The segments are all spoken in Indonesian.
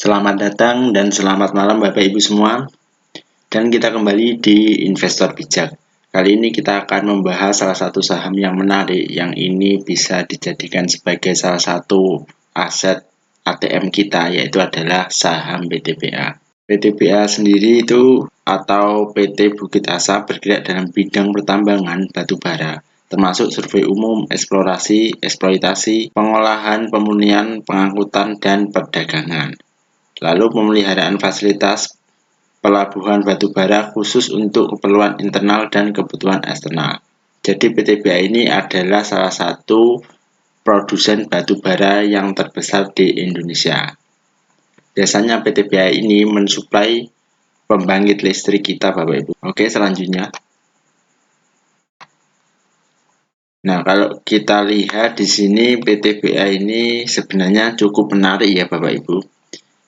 Selamat datang dan selamat malam Bapak Ibu semua. Dan kita kembali di Investor Bijak. Kali ini kita akan membahas salah satu saham yang menarik, yang ini bisa dijadikan sebagai salah satu aset ATM kita, yaitu adalah saham PTBA. PTBA sendiri itu atau PT Bukit Asa bergerak dalam bidang pertambangan batu bara, termasuk survei umum, eksplorasi, eksploitasi, pengolahan, pemurnian, pengangkutan, dan perdagangan. Lalu pemeliharaan fasilitas pelabuhan batubara khusus untuk keperluan internal dan kebutuhan eksternal. Jadi PTBA ini adalah salah satu produsen batubara yang terbesar di Indonesia. Biasanya PTBA ini mensuplai pembangkit listrik kita, Bapak Ibu. Oke, selanjutnya. Nah, kalau kita lihat di sini PTBA ini sebenarnya cukup menarik ya, Bapak Ibu.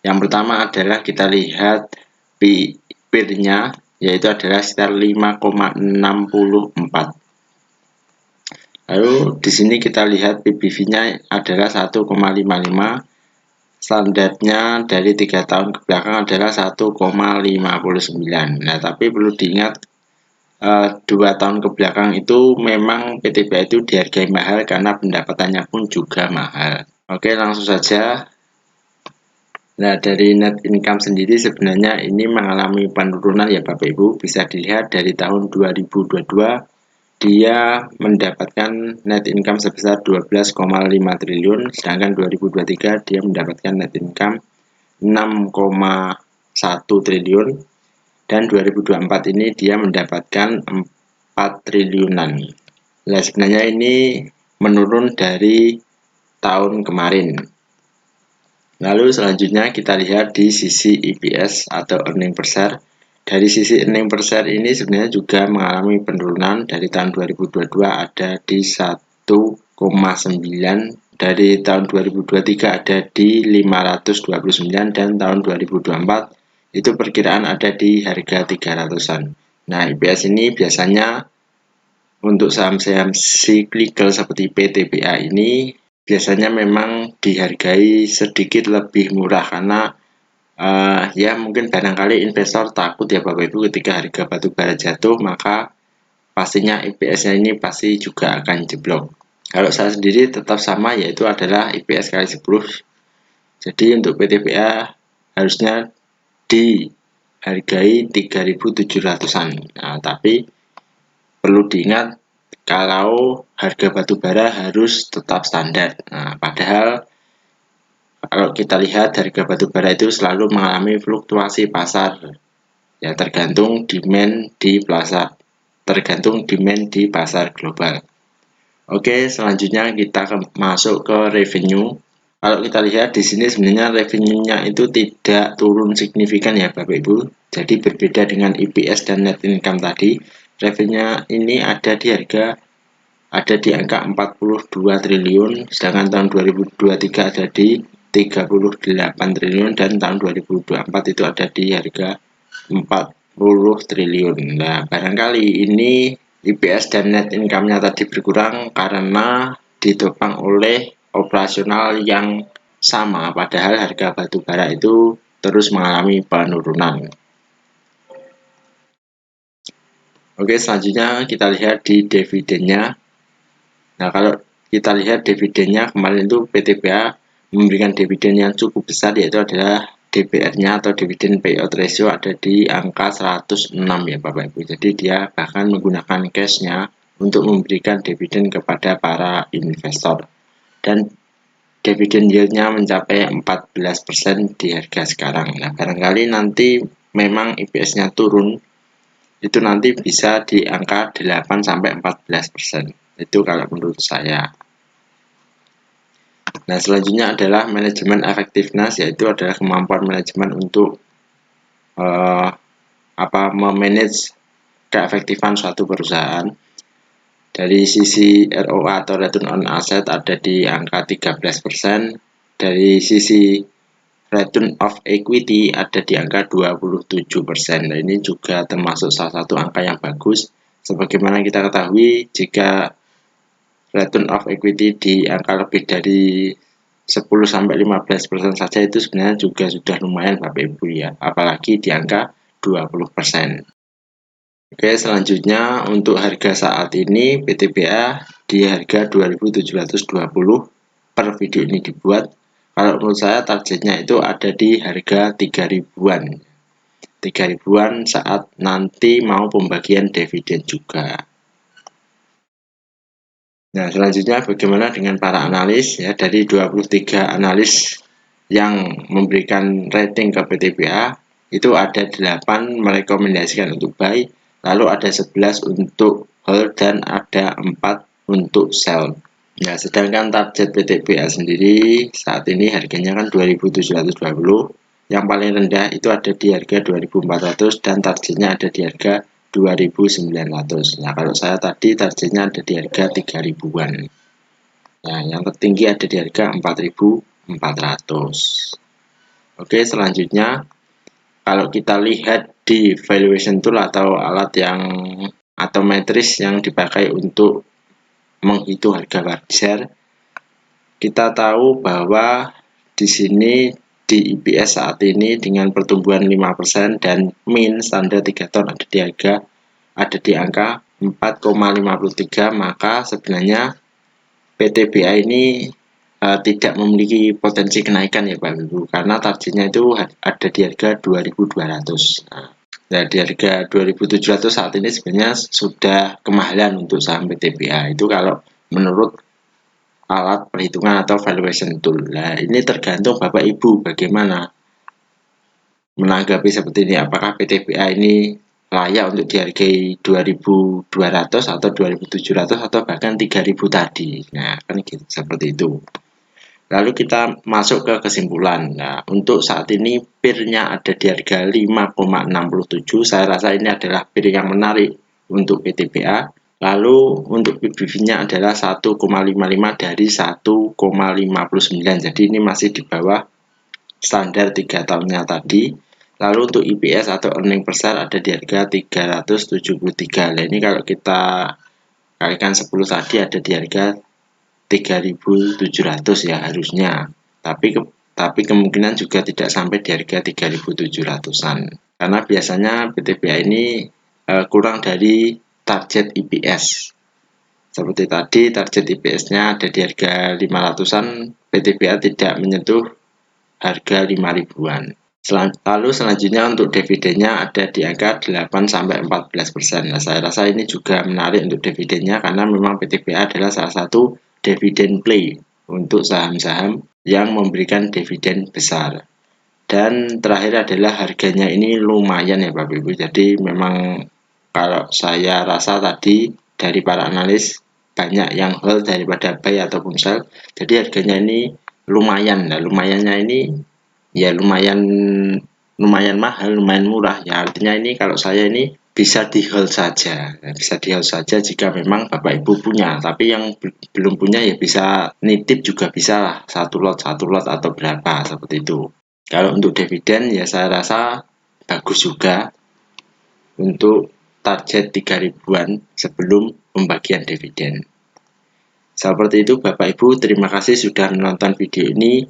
Yang pertama adalah kita lihat PIR-nya, yaitu adalah sekitar 5,64. Lalu di sini kita lihat PBV-nya adalah 1,55. Standarnya dari 3 tahun ke belakang adalah 1,59. Nah, tapi perlu diingat 2 tahun ke belakang itu memang PTBA itu dihargai mahal karena pendapatannya pun juga mahal. Oke, langsung saja. Nah, dari net income sendiri sebenarnya ini mengalami penurunan ya Bapak Ibu. Bisa dilihat dari tahun 2022 dia mendapatkan net income sebesar 12,5 triliun, sedangkan 2023 dia mendapatkan net income 6,1 triliun, dan 2024 ini dia mendapatkan 4 triliunan. Nah, sebenarnya ini menurun dari tahun kemarin. Lalu selanjutnya kita lihat di sisi EPS atau earning per share. Dari sisi earning per share ini sebenarnya juga mengalami penurunan. Dari tahun 2022 ada di 1,9, dari tahun 2023 ada di 529, dan tahun 2024 itu perkiraan ada di harga 300-an. Nah, EPS ini biasanya untuk saham-saham cyclical seperti PTBA ini biasanya memang dihargai sedikit lebih murah karena ya mungkin barangkali investor takut ya Bapak Ibu, ketika harga batu bara jatuh maka pastinya EPS-nya ini pasti juga akan jeblok. Kalau saya sendiri tetap sama, yaitu adalah EPS kali 10. Jadi untuk PTBA harusnya dihargai 3.700-an. Nah, tapi perlu diingat kalau harga batu bara harus tetap standar. Nah, padahal kalau kita lihat harga batu bara itu selalu mengalami fluktuasi pasar. Ya, tergantung demand di pasar global. Oke, selanjutnya kita masuk ke revenue. Kalau kita lihat di sini sebenarnya revenue-nya itu tidak turun signifikan ya Bapak Ibu. Jadi berbeda dengan EPS dan net income tadi, revenue ini ada di angka 42 triliun, sedangkan tahun 2023 ada di 38 triliun, dan tahun 2024 itu ada di harga 40 triliun. Nah, barangkali ini EPS dan net income-nya tadi berkurang karena ditopang oleh operasional yang sama, padahal harga batu bara itu terus mengalami penurunan. Oke, selanjutnya kita lihat di dividennya. Nah, kalau kita lihat dividennya kemarin itu PTBA memberikan dividen yang cukup besar, yaitu adalah DPR-nya atau dividen payout ratio ada di angka 106 ya Bapak Ibu. Jadi dia bahkan menggunakan cash-nya untuk memberikan dividen kepada para investor. Dan dividen yield-nya mencapai 14% di harga sekarang. Nah, barangkali nanti memang EPS-nya turun, itu nanti bisa di angka 8-14%. Itu kalau menurut saya. Nah, selanjutnya adalah manajemen effectiveness, yaitu adalah kemampuan manajemen untuk memanage keefektifan suatu perusahaan. Dari sisi ROA atau return on asset ada di angka 13%, dari sisi return of equity ada di angka 27%. Nah, ini juga termasuk salah satu angka yang bagus. Sebagaimana kita ketahui, jika return of equity di angka lebih dari 10-15% saja itu sebenarnya juga sudah lumayan Bapak Ibu ya, apalagi di angka 20%. Oke, selanjutnya untuk harga saat ini PTBA di harga 2.720 per video ini dibuat. Kalau menurut saya targetnya itu ada di harga 3.000-an. 3.000-an saat nanti mau pembagian dividen juga. Nah, selanjutnya bagaimana dengan para analis ya, dari 23 analis yang memberikan rating ke PTBA itu ada 8 merekomendasikan untuk buy, lalu ada 11 untuk hold dan ada 4 untuk sell. Nah, sedangkan target PTBA sendiri saat ini harganya kan 2.720, yang paling rendah itu ada di harga 2.400 dan targetnya ada di harga 2.900. Nah, kalau saya tadi targetnya ada di harga 3.000-an. Nah, yang tertinggi ada di harga 4.400. Oke, selanjutnya kalau kita lihat di valuation tool atau alat yang atau matriks yang dipakai untuk menghitung harga wajar, kita tahu bahwa di sini di EPS saat ini dengan pertumbuhan 5% dan min standar 3 tahun ada di angka 4,53, maka sebenarnya PTBA ini tidak memiliki potensi kenaikan ya Pak Ibu, karena targetnya itu ada di harga 2.200. Nah, di harga 2.700 saat ini sebenarnya sudah kemahalan untuk saham PTBA itu kalau menurut alat perhitungan atau valuation tool. Nah, ini tergantung Bapak Ibu bagaimana menanggapi seperti ini. Apakah PTBA ini layak untuk dihargai 2.200 atau 2.700 atau bahkan 3.000 tadi. Nah, kan gitu, seperti itu. Lalu kita masuk ke kesimpulan. Nah, untuk saat ini peer-nya ada di harga 5,67. Saya rasa ini adalah peer yang menarik untuk PTBA. Lalu untuk PBV-nya adalah 1,55 dari 1,59. Jadi ini masih di bawah standar 3 tahunnya tadi. Lalu untuk EPS atau earning per share ada di harga 373. Nah, ini kalau kita kalikan 10 tadi ada di harga 3.700 ya harusnya. Tapi kemungkinan juga tidak sampai di harga 3.700-an. Karena biasanya PTBA ini kurang dari target EPS. Seperti tadi target EPS-nya ada di harga 500-an, PTBA tidak menyentuh harga 5.000-an. Lalu selanjutnya untuk dividennya ada di angka 8-14%. Nah, saya rasa ini juga menarik untuk dividennya karena memang PTBA adalah salah satu dividen play untuk saham-saham yang memberikan dividen besar. Dan terakhir adalah harganya ini lumayan ya Bapak Ibu. Jadi memang kalau saya rasa tadi dari para analis banyak yang hold daripada buy ataupun sell. Jadi harganya ini lumayan. Nah, lumayannya ini ya lumayan mahal, lumayan murah ya. Artinya ini kalau saya ini bisa di hold saja, bisa di hold saja jika memang Bapak Ibu punya. Tapi yang belum punya ya bisa nitip juga bisa lah, satu lot atau berapa seperti itu. Kalau untuk dividen ya saya rasa bagus juga untuk target 3.000-an sebelum pembagian dividen. Seperti itu Bapak Ibu, terima kasih sudah menonton video ini.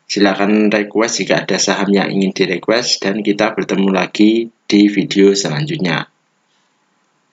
Silakan request jika ada saham yang ingin di request dan kita bertemu lagi di video selanjutnya.